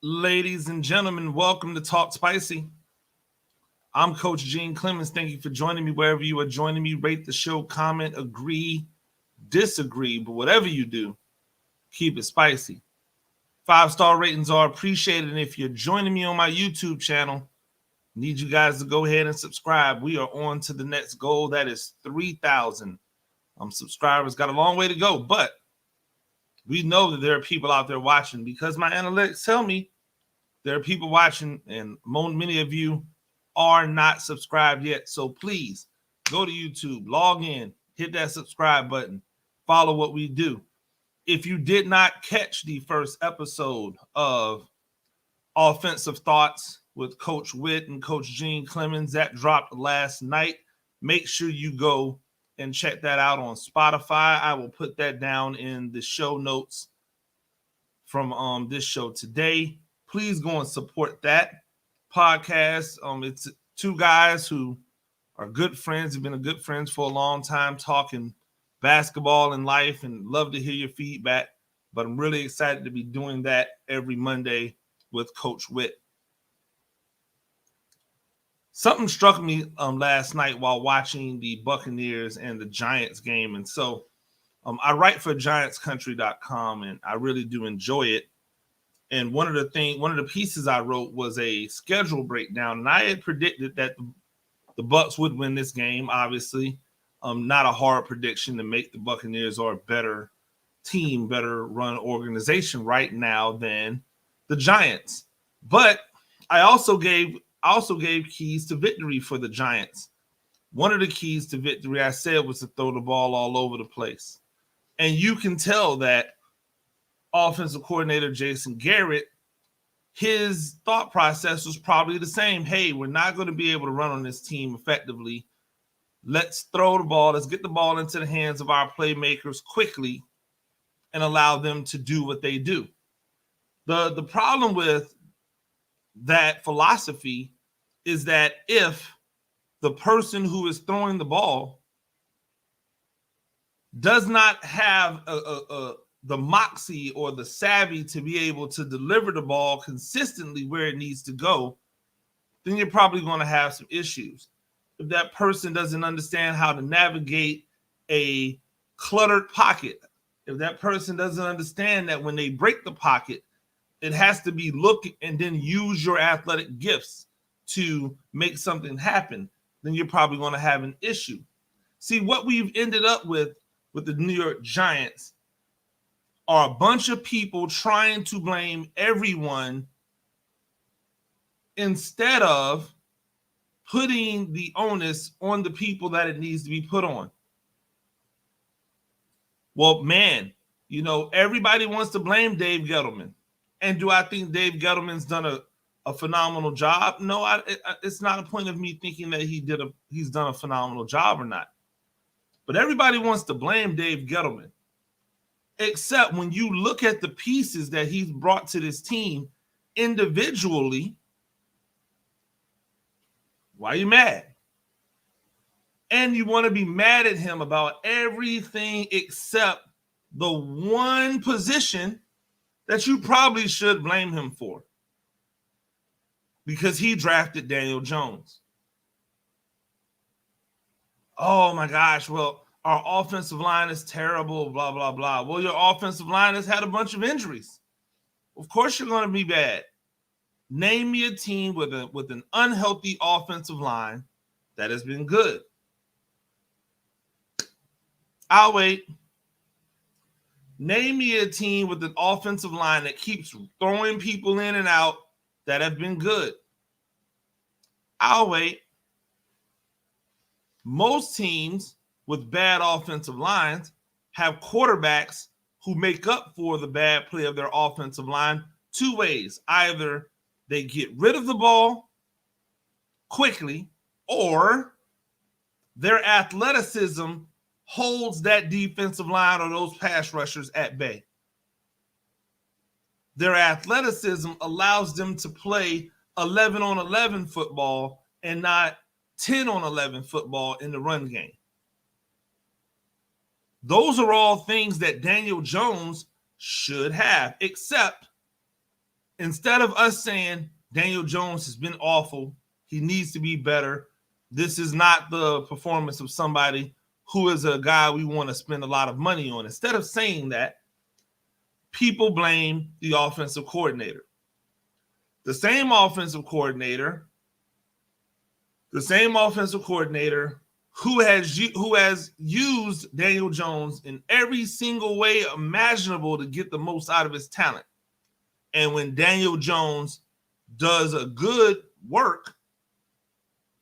Ladies and gentlemen, welcome to Talk Spicy. I'm Coach Gene Clemens. Thank you for joining me wherever you are joining me. Rate the show, comment, agree, disagree, but whatever you do, keep it spicy. 5-star ratings are appreciated. And if you're joining me on my YouTube channel, need you guys to go ahead and subscribe. We are on to the next goal. That is 3,000 subscribers. Got a long way to go, but we know that there are people out there watching because my analytics tell me there are people watching, and many of you are not subscribed yet. So please go to YouTube, log in, hit that subscribe button, follow what we do. If you did not catch the first episode of Offensive Thoughts with Coach Whit and Coach Gene Clemens, that dropped last night, make sure you go and check that out on Spotify. I will put that down in the show notes from this show today. Please go and support that podcast. It's two guys who are good friends, have been good friends for a long time, talking basketball and life, and love to hear your feedback. But I'm really excited to be doing that every Monday with Coach Whit. Something struck me last night while watching the Buccaneers and the Giants game. And so I write for GiantsCountry.com, and I really do enjoy it. And one of the pieces I wrote was a schedule breakdown, and I had predicted that the Bucs would win this game. Obviously, not a hard prediction to make. The Buccaneers are a better team, better run organization right now than the Giants. But I also gave keys to victory for the Giants. One of the keys to victory I said was to throw the ball all over the place, and you can tell that offensive coordinator Jason Garrett, his thought process was probably the same. Hey, we're not going to be able to run on this team effectively. Let's throw the ball. Let's get the ball into the hands of our playmakers quickly and allow them to do what they do. The problem with that philosophy is that if the person who is throwing the ball does not have the moxie or the savvy to be able to deliver the ball consistently where it needs to go, then you're probably going to have some issues. If that person doesn't understand how to navigate a cluttered pocket, if that person doesn't understand that when they break the pocket, it has to be look and then use your athletic gifts to make something happen, then you're probably going to have an issue. See, what we've ended up with the New York Giants are a bunch of people trying to blame everyone instead of putting the onus on the people that it needs to be put on. Well, man, everybody wants to blame Dave Gettleman. And do I think Dave Gettleman's done a phenomenal job? No, it's not a point of me thinking that he's done a phenomenal job or not. But everybody wants to blame Dave Gettleman. Except when you look at the pieces that he's brought to this team individually, why are you mad? And you want to be mad at him about everything except the one position that you probably should blame him for, because he drafted Daniel Jones. Oh my gosh, well, our offensive line is terrible, blah, blah, blah. Well, your offensive line has had a bunch of injuries. Of course you're going to be bad. Name me a team with an unhealthy offensive line that has been good. I'll wait. Name me a team with an offensive line that keeps throwing people in and out that have been good. I'll wait. Most teams with bad offensive lines have quarterbacks who make up for the bad play of their offensive line two ways. Either they get rid of the ball quickly, or their athleticism holds that defensive line or those pass rushers at bay. Their athleticism allows them to play 11-on-11 football and not 10-on-11 football in the run game. Those are all things that Daniel Jones should have, except Instead of us saying Daniel Jones has been awful, he needs to be better, this is not the performance of somebody who is a guy we want to spend a lot of money on. Instead of saying that, people blame the offensive coordinator. The same offensive coordinator who has used Daniel Jones in every single way imaginable to get the most out of his talent. And when Daniel Jones does a good work,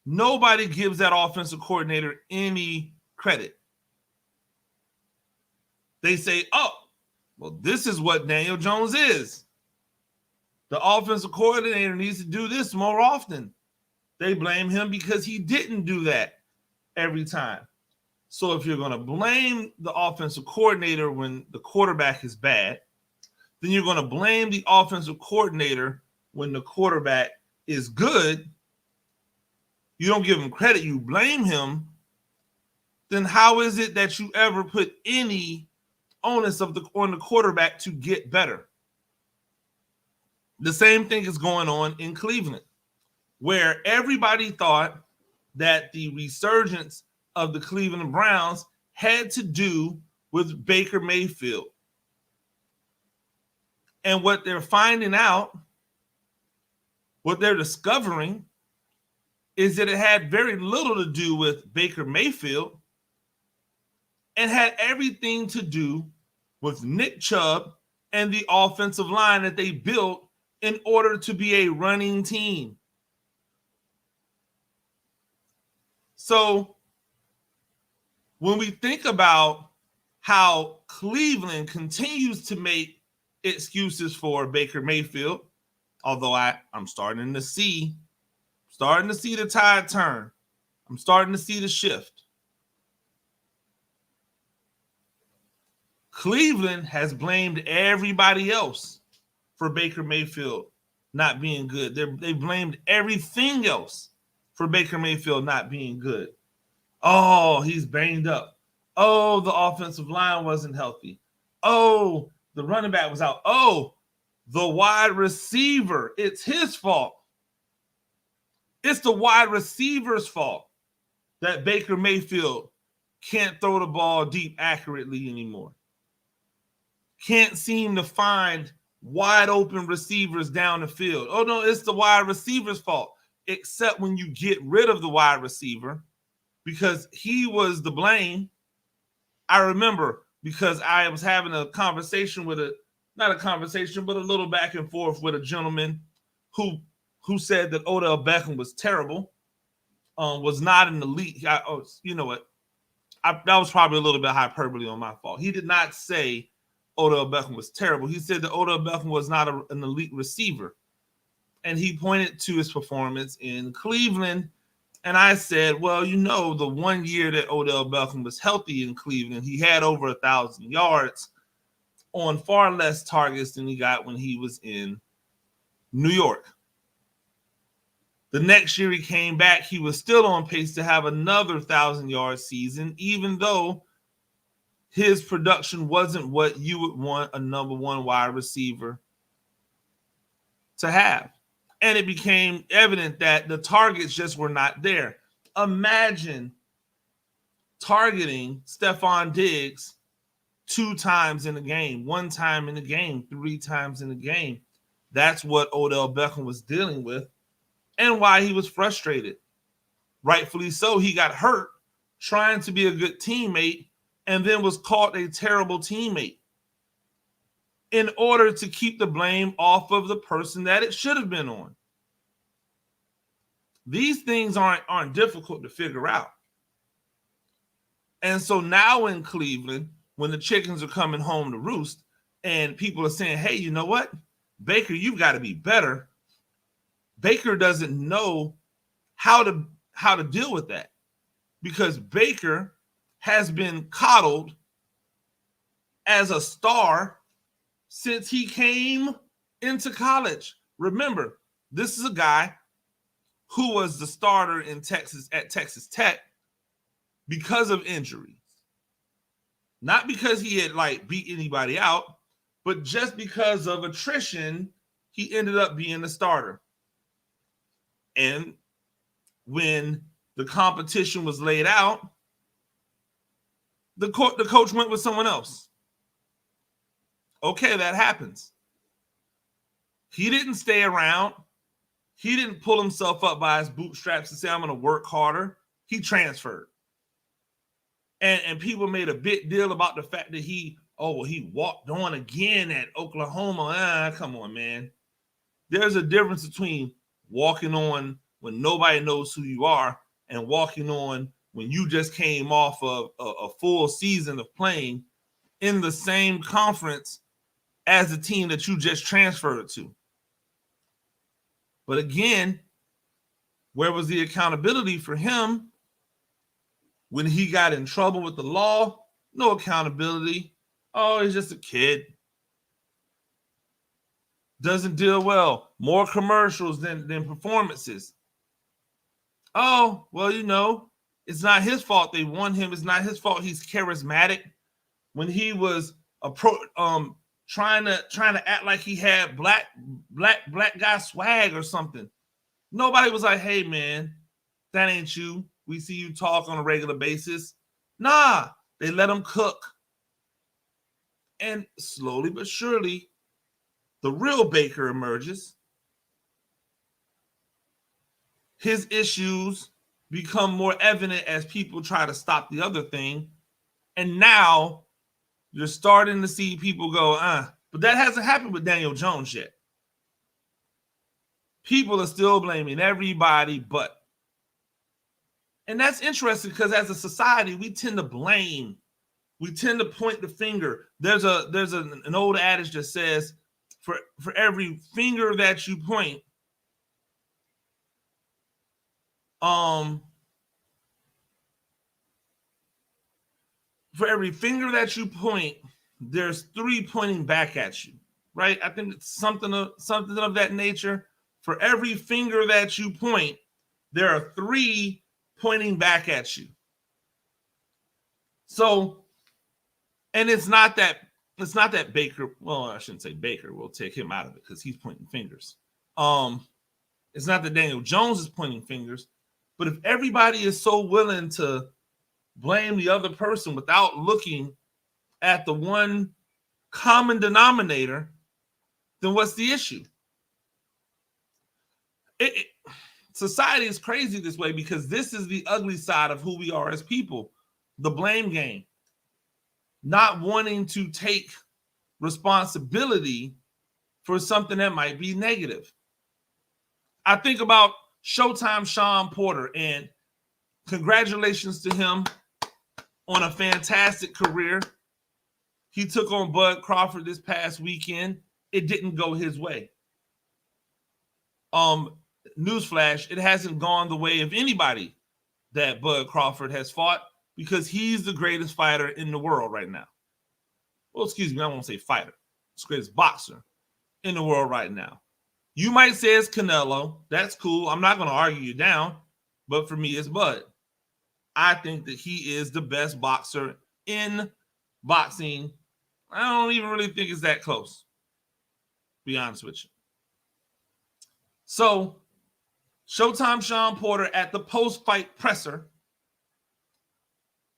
nobody gives that offensive coordinator any credit. They say, oh, well, this is what Daniel Jones is. The offensive coordinator needs to do this more often. They blame him because he didn't do that every time. So if you're going to blame the offensive coordinator when the quarterback is bad, then you're going to blame the offensive coordinator when the quarterback is good. You don't give him credit, you blame him. Then how is it that you ever put any onus on the quarterback to get better? The same thing is going on in Cleveland, where everybody thought that the resurgence of the Cleveland Browns had to do with Baker Mayfield. And what they're finding out, what they're discovering, is that it had very little to do with Baker Mayfield and had everything to do with Nick Chubb and the offensive line that they built in order to be a running team. So when we think about how Cleveland continues to make excuses for Baker Mayfield, although I'm starting to see the tide turn. I'm starting to see the shift. Cleveland has blamed everybody else for Baker Mayfield not being good. They blamed everything else for Baker Mayfield not being good. Oh, he's banged up. Oh, the offensive line wasn't healthy. Oh, the running back was out. Oh, the wide receiver. It's his fault. It's the wide receiver's fault that Baker Mayfield can't throw the ball deep accurately anymore. Can't seem to find wide open receivers down the field. Oh, no, it's the wide receiver's fault, except when you get rid of the wide receiver because he was the blame. I remember because I was having a conversation with not a conversation, but a little back and forth with a gentleman who said that Odell Beckham was terrible, was not in the league. You know what? That was probably a little bit hyperbole on my fault. He did not say Odell Beckham was terrible. He said that Odell Beckham was not an elite receiver. And he pointed to his performance in Cleveland. And I said, well, the 1 year that Odell Beckham was healthy in Cleveland, he had over 1,000 yards on far less targets than he got when he was in New York. The next year he came back, he was still on pace to have another 1,000-yard season, even though his production wasn't what you would want a number one wide receiver to have. And it became evident that the targets just were not there. Imagine targeting Stephon Diggs 2 times in a game, 1 time in a game, 3 times in a game. That's what Odell Beckham was dealing with and why he was frustrated. Rightfully so. He got hurt trying to be a good teammate and then was called a terrible teammate in order to keep the blame off of the person that it should have been on. These things aren't difficult to figure out. And so now in Cleveland, when the chickens are coming home to roost and people are saying, hey, you know what? Baker, you've got to be better. Baker doesn't know how to deal with that because Baker has been coddled as a star since he came into college. Remember, this is a guy who was the starter in Texas at Texas Tech because of injuries. Not because he had beat anybody out, but just because of attrition, he ended up being the starter. And when the competition was laid out, the coach went with someone else. Okay, that happens. He didn't stay around. He didn't pull himself up by his bootstraps and say, I'm going to work harder. He transferred. And people made a big deal about the fact that he walked on again at Oklahoma. Come on, man. There's a difference between walking on when nobody knows who you are and walking on when you just came off of a full season of playing in the same conference as the team that you just transferred to. But again, where was the accountability for him when he got in trouble with the law? No accountability. Oh, he's just a kid. Doesn't deal well. More commercials than performances. Oh, well, it's not his fault they won him. It's not his fault he's charismatic. When he was trying to act like he had black guy swag or something, nobody was like, hey, man, that ain't you. We see you talk on a regular basis. Nah, they let him cook. And slowly but surely, the real Baker emerges. His issues become more evident as people try to stop the other thing. And now you're starting to see people go, but that hasn't happened with Daniel Jones yet. People are still blaming everybody but. And that's interesting because as a society, we tend to blame. We tend to point the finger. There's an old adage that says, for every finger that you point, there's 3 pointing back at you, right? I think it's something of that nature. For every finger that you point, there are 3 pointing back at you. So, and it's not that Baker, well, I shouldn't say Baker, we'll take him out of it because he's pointing fingers. It's not that Daniel Jones is pointing fingers, but if everybody is so willing to blame the other person without looking at the one common denominator, then what's the issue? Society is crazy this way because this is the ugly side of who we are as people. The blame game. Not wanting to take responsibility for something that might be negative. I think about Showtime Sean Porter, and congratulations to him on a fantastic career. He took on Bud Crawford this past weekend. It didn't go his way. Newsflash, it hasn't gone the way of anybody that Bud Crawford has fought because he's the greatest fighter in the world right now. Well, excuse me, I won't say fighter. He's the greatest boxer in the world right now. You might say it's Canelo. That's cool. I'm not going to argue you down. But for me, it's Bud. I think that he is the best boxer in boxing. I don't even really think it's that close, to be honest with you. So, Showtime Sean Porter at the post-fight presser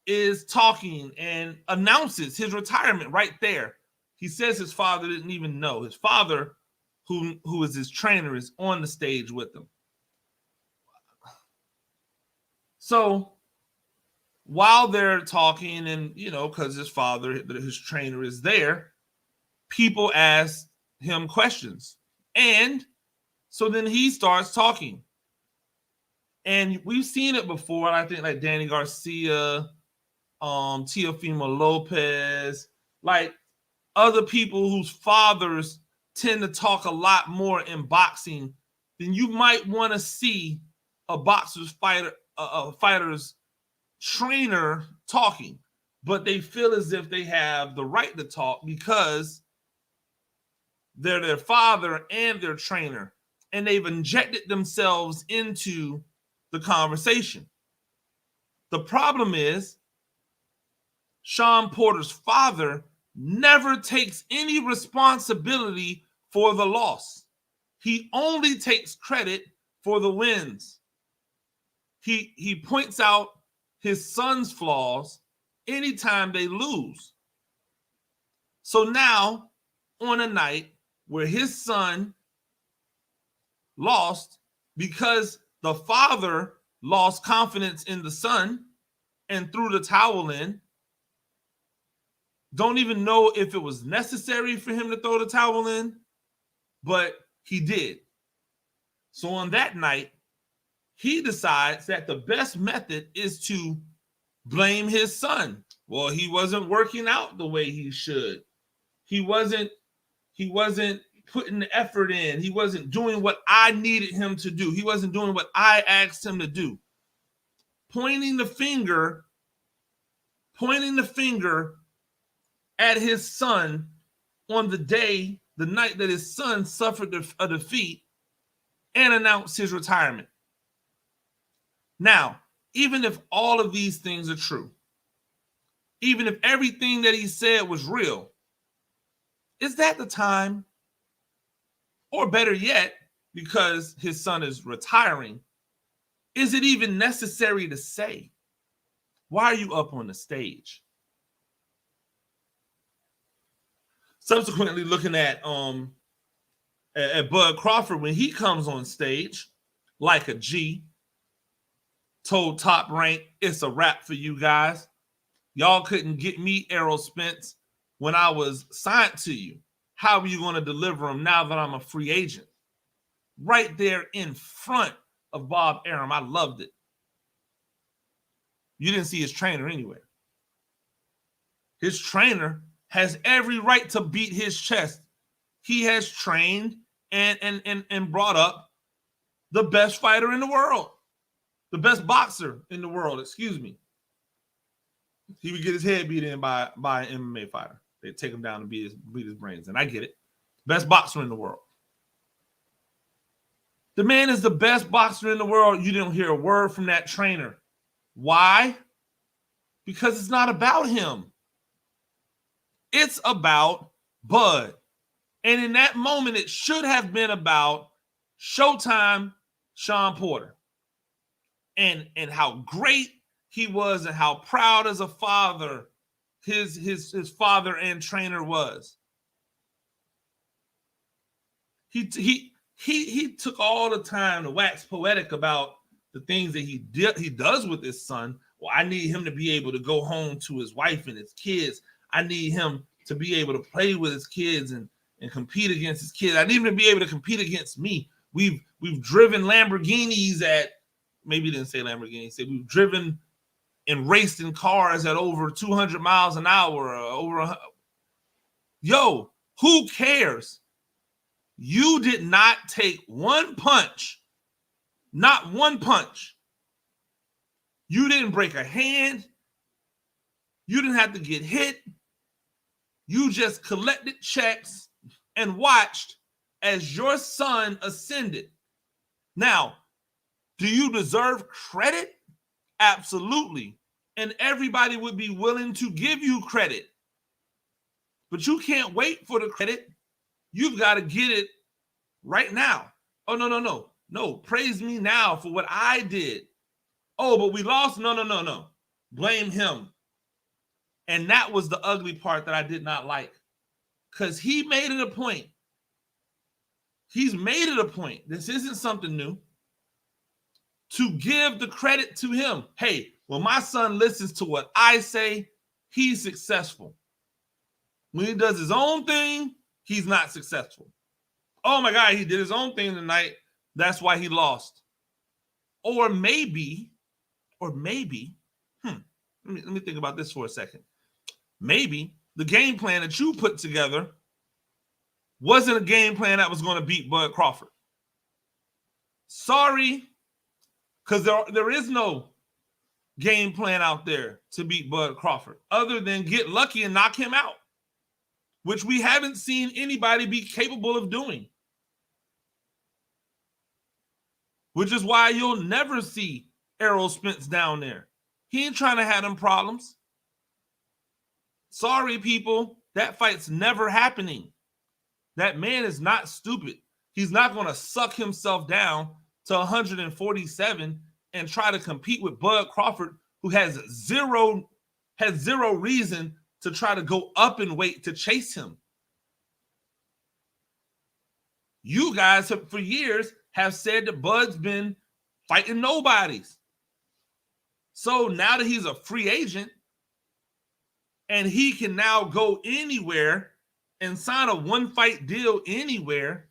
is talking and announces his retirement right there. He says his father didn't even know. His father, who is his trainer, is on the stage with him. So while they're talking and, because his father, his trainer is there, people ask him questions. And so then he starts talking. And we've seen it before. I think like Danny Garcia, Teofimo Lopez, like other people whose fathers tend to talk a lot more in boxing than you might want to see a fighter's trainer talking. But they feel as if they have the right to talk because they're their father and their trainer. And they've injected themselves into the conversation. The problem is Sean Porter's father never takes any responsibility for the loss. He only takes credit for the wins. He points out his son's flaws anytime they lose. So now, on a night where his son lost because the father lost confidence in the son and threw the towel in, don't even know if it was necessary for him to throw the towel in, but he did. So on that night, he decides that the best method is to blame his son. Well, he wasn't working out the way he should. He wasn't putting the effort in. He wasn't doing what I needed him to do. He wasn't doing what I asked him to do. Pointing the finger at his son on the night that his son suffered a defeat and announced his retirement. Now, even if all of these things are true, even if everything that he said was real, is that the time? Or better yet, because his son is retiring, is it even necessary to say? Why are you up on the stage? Subsequently, looking at Bud Crawford when he comes on stage, like a G, told Top Rank, it's a wrap for you guys. Y'all couldn't get me Errol Spence when I was signed to you. How are you going to deliver them now that I'm a free agent? Right there in front of Bob Arum. I loved it. You didn't see his trainer anywhere. His trainer has every right to beat his chest. He has trained and brought up the best fighter in the world. The best boxer in the world, excuse me. He would get his head beat in by an MMA fighter. They'd take him down and beat his brains. And I get it. Best boxer in the world. The man is the best boxer in the world. You didn't hear a word from that trainer. Why? Because it's not about him. It's about Bud. And in that moment, it should have been about Showtime Sean Porter. And how great he was and how proud as a father his father and trainer was. He took all the time to wax poetic about the things that he does with his son. Well, I need him to be able to go home to his wife and his kids. I need him to be able to play with his kids and compete against his kids. I need him to be able to compete against me. We've driven Lamborghinis at, maybe he didn't say Lamborghini, he said we've driven and raced in cars at over 200 miles an hour, Yo, who cares? You did not take one punch. Not one punch. You didn't break a hand. You didn't have to get hit. You just collected checks and watched as your son ascended. Now, do you deserve credit? Absolutely. And everybody would be willing to give you credit. But you can't wait for the credit. You've got to get it right now. Oh, no. No, praise me now for what I did. Oh, but we lost. No. Blame him. And that was the ugly part that I did not like. Because he made it a point. He's made it a point. This isn't something new. To give the credit to him. Hey, when my son listens to what I say, he's successful. When he does his own thing, he's not successful. Oh my God, he did his own thing tonight. That's why he lost. Or maybe, let me think about this for a second. Maybe the game plan that you put together wasn't a game plan that was going to beat Bud Crawford. Sorry, because there is no game plan out there to beat Bud Crawford other than get lucky and knock him out, which we haven't seen anybody be capable of doing. Which is why you'll never see Errol Spence down there. He ain't trying to have them problems. Sorry, people. That fight's never happening. That man is not stupid. He's not going to suck himself down to 147 and try to compete with Bud Crawford, who has zero reason to try to go up in weight to chase him. You guys have, for years, have said that Bud's been fighting nobodies. So now that he's a free agent and he can now go anywhere and sign a one-fight deal anywhere,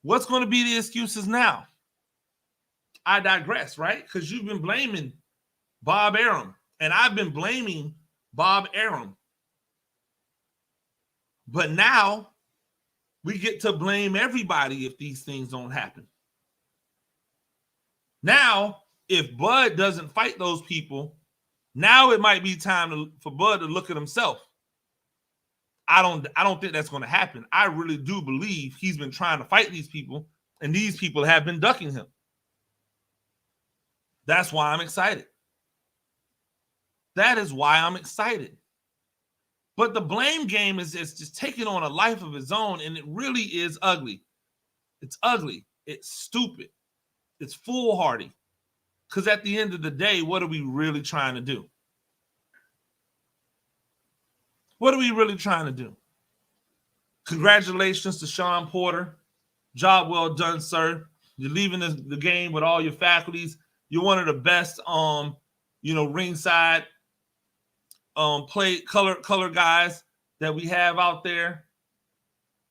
what's going to be the excuses now? I digress, right? Because you've been blaming Bob Arum, and I've been blaming Bob Arum. But now we get to blame everybody if these things don't happen. Now, if Bud doesn't fight those people, now it might be time for Bud to look at himself. I don't think that's going to happen. I really do believe he's been trying to fight these people, and these people have been ducking him. That's why I'm excited. That is why I'm excited. But the blame game is just taking on a life of its own, and it really is ugly. It's ugly. It's stupid. It's foolhardy. Because at the end of the day, what are we really trying to do? What are we really trying to do? Congratulations to Sean Porter. Job well done, sir. You're leaving the game with all your faculties. You're one of the best, ringside play color guys that we have out there.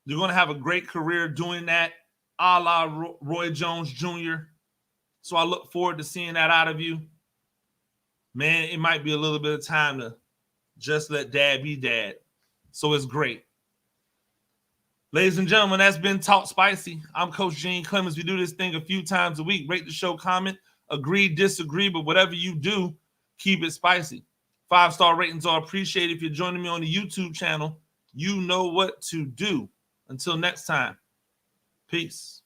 You're going to have a great career doing that, a la Roy Jones Jr. So I look forward to seeing that out of you. Man, it might be a little bit of time to just let dad be dad. So it's great. Ladies and gentlemen, that's been Talk Spicy. I'm Coach Gene Clemens. We do this thing a few times a week. Rate the show, comment, agree, disagree, but whatever you do, keep it spicy. 5-star ratings are appreciated. If you're joining me on the YouTube channel, you know what to do. Until next time, peace.